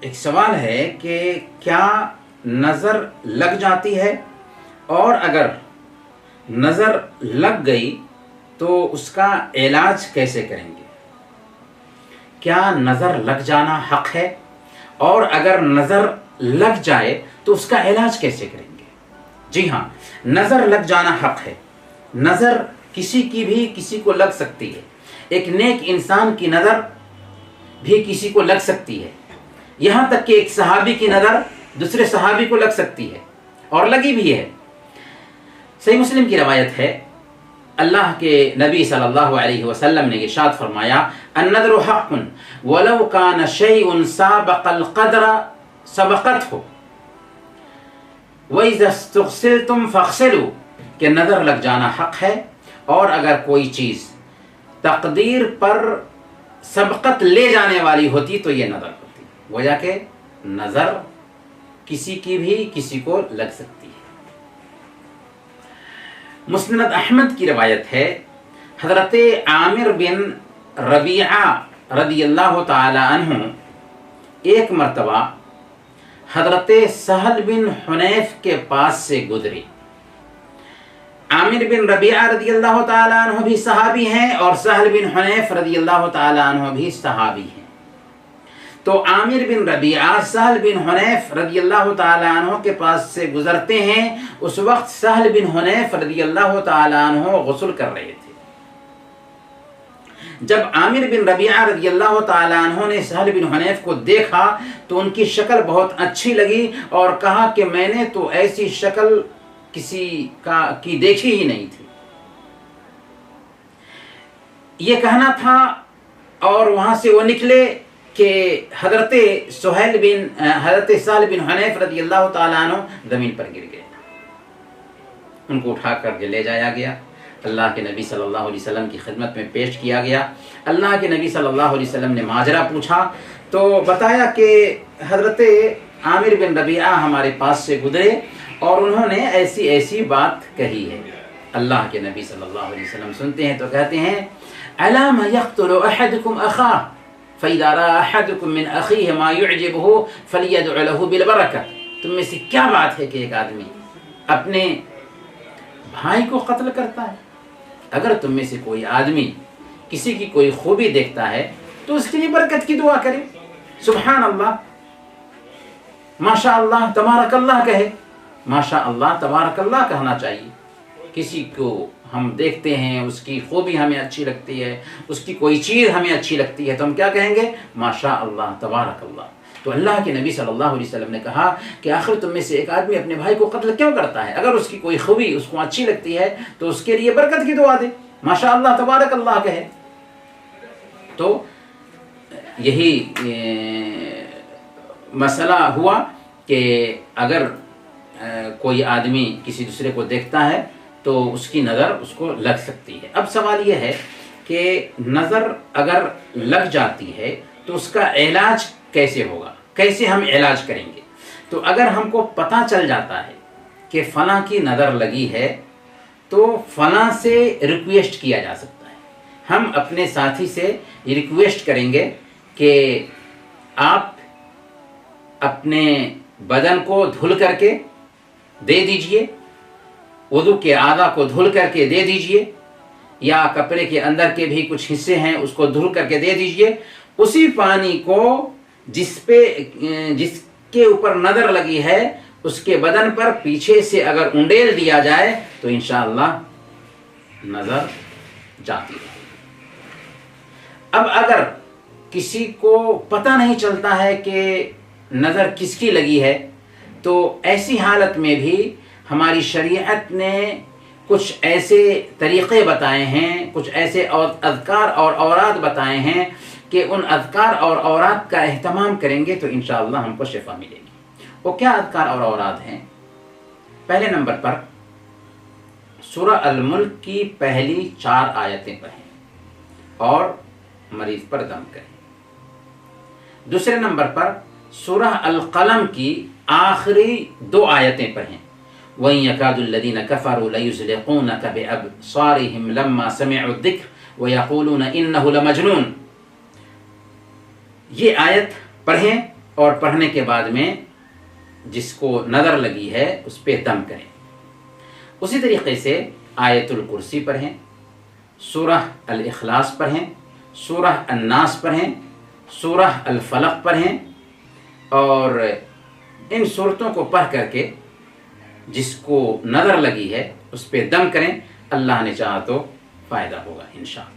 ایک سوال ہے کہ کیا نظر لگ جاتی ہے، اور اگر نظر لگ گئی تو اس کا علاج کیسے کریں گے؟ کیا نظر لگ جانا حق ہے، اور اگر نظر لگ جائے تو اس کا علاج کیسے کریں گے؟ جی ہاں، نظر لگ جانا حق ہے۔ نظر کسی کی بھی کسی کو لگ سکتی ہے۔ ایک نیک انسان کی نظر بھی کسی کو لگ سکتی ہے، یہاں تک کہ ایک صحابی کی نظر دوسرے صحابی کو لگ سکتی ہے، اور لگی بھی ہے۔ صحیح مسلم کی روایت ہے، اللہ کے نبی صلی اللہ علیہ وسلم نے ارشاد فرمایا، النظر حق ولو کان شیء سابق القدر سبقته وَإِذَا اسْتُغْسِلْتُمْ فَاغْسِلُوا، کہ نظر لگ جانا حق ہے، اور اگر کوئی چیز تقدیر پر سبقت لے جانے والی ہوتی تو یہ نظر ہوتی، وجہ کہ نظر کسی کی بھی کسی کو لگ سکتی ہے۔ مسند احمد کی روایت ہے، حضرت عامر بن ربیعہ رضی اللہ تعالی عنہ ایک مرتبہ حضرت سہل بن حنیف کے پاس سے گزری۔ عامر بن ربیعہ رضی اللہ تعالی عنہ بھی صحابی ہیں، اور سہل بن حنیف رضی اللہ تعالی عنہ بھی صحابی ہیں۔ تو عامر بن ربیعہ سہل بن حنیف رضی اللہ تعالی عنہ کے پاس سے گزرتے ہیں، اس وقت سہل بن حنیف رضی اللہ تعالی عنہ غسل کر رہے تھے۔ جب عامر بن ربیعہ رضی اللہ تعالی عنہ نے سہل بن حنیف کو دیکھا تو ان کی شکل بہت اچھی لگی، اور کہا کہ میں نے تو ایسی شکل کسی کی دیکھی ہی نہیں تھی۔ یہ کہنا تھا، اور وہاں سے وہ نکلے کہ حضرت سہل بن حنیف رضی اللہ تعالیٰ عنہ زمین پر گر گئے۔ ان کو اٹھا کر لے جایا گیا، اللہ کے نبی صلی اللہ علیہ وسلم کی خدمت میں پیش کیا گیا۔ اللہ کے نبی صلی اللہ علیہ وسلم نے ماجرا پوچھا تو بتایا کہ حضرت عامر بن ربیعہ ہمارے پاس سے گزرے، اور انہوں نے ایسی ایسی بات کہی ہے۔ اللہ کے نبی صلی اللہ علیہ وسلم سنتے ہیں تو کہتے ہیں، الا ما يقتل احدكم اخاه فاذا راى احدكم من اخيه ما يعجبه فليدع له بالبركه۔ تم میں سے کیا بات ہے کہ ایک آدمی اپنے بھائی کو قتل کرتا ہے؟ اگر تم میں سے کوئی آدمی کسی کی کوئی خوبی دیکھتا ہے تو اس کے لیے برکت کی دعا کرے، سبحان اللہ، ماشاء اللہ، تبارک اللہ کہے۔ ماشاء اللہ، تبارک اللہ کہنا چاہیے۔ کسی کو ہم دیکھتے ہیں، اس کی خوبی ہمیں اچھی لگتی ہے، اس کی کوئی چیز ہمیں اچھی لگتی ہے، تو ہم کیا کہیں گے؟ ماشاء اللہ، تبارک اللہ۔ تو اللہ کے نبی صلی اللہ علیہ وسلم نے کہا کہ آخر تم میں سے ایک آدمی اپنے بھائی کو قتل کیوں کرتا ہے؟ اگر اس کی کوئی خوبی اس کو اچھی لگتی ہے تو اس کے لیے برکت کی دعا دے، ماشاء اللہ، تبارک اللہ کہے۔ تو یہی مسئلہ ہوا کہ اگر کوئی آدمی کسی دوسرے کو دیکھتا ہے تو اس کی نظر اس کو لگ سکتی ہے۔ اب سوال یہ ہے کہ نظر اگر لگ جاتی ہے تو اس کا علاج کیسے ہوگا، کیسے ہم علاج کریں گے؟ تو اگر ہم کو پتہ چل جاتا ہے کہ فلاں کی نظر لگی ہے تو فلاں سے ریکویسٹ کیا جا سکتا ہے۔ ہم اپنے ساتھی سے یہ ریکویسٹ کریں گے کہ آپ اپنے بدن کو دھل کر کے دے دیجئے، وضو کے اعضاء کو دھل کر کے دے دیجئے، یا کپڑے کے اندر کے بھی کچھ حصے ہیں اس کو دھل کر کے دے دیجئے۔ اسی پانی کو جس کے اوپر نظر لگی ہے اس کے بدن پر پیچھے سے اگر انڈیل دیا جائے تو انشاءاللہ نظر جاتی ہے۔ اب اگر کسی کو پتہ نہیں چلتا ہے کہ نظر کس کی لگی ہے تو ایسی حالت میں بھی ہماری شریعت نے کچھ ایسے طریقے بتائے ہیں، کچھ ایسے اذکار اور اوراد بتائے ہیں کہ ان اذکار اور اوراد کا اہتمام کریں گے تو انشاءاللہ ہم کو شفا ملے گی۔ وہ کیا اذکار اور اوراد ہیں؟ پہلے نمبر پر سورہ الملک کی پہلی 4 آیتیں پڑھیں اور مریض پر دم کریں۔ دوسرے نمبر پر سورہ القلم کی آخری 2 آیتیں پڑھیں، وَإِن يَكَادُ الَّذِينَ كَفَرُوا لَيُزْلِقُونَكَ بِأَبْصَارِهِمْ لَمَّا سَمِعُوا الذِّكْرَ وَيَقُولُونَ إِنَّهُ لَمَجْنُونَ۔ یہ آیت پڑھیں اور پڑھنے کے بعد میں جس کو نظر لگی ہے اس پہ دم کریں۔ اسی طریقے سے آیت الکرسی پڑھیں، سورہ الاخلاص پڑھیں، سورہ الناس پڑھیں، سورہ الفلق پڑھیں، اور ان صورتوں کو پڑھ کر کے جس کو نظر لگی ہے اس پہ دم کریں۔ اللہ نے چاہا تو فائدہ ہوگا انشاءاللہ۔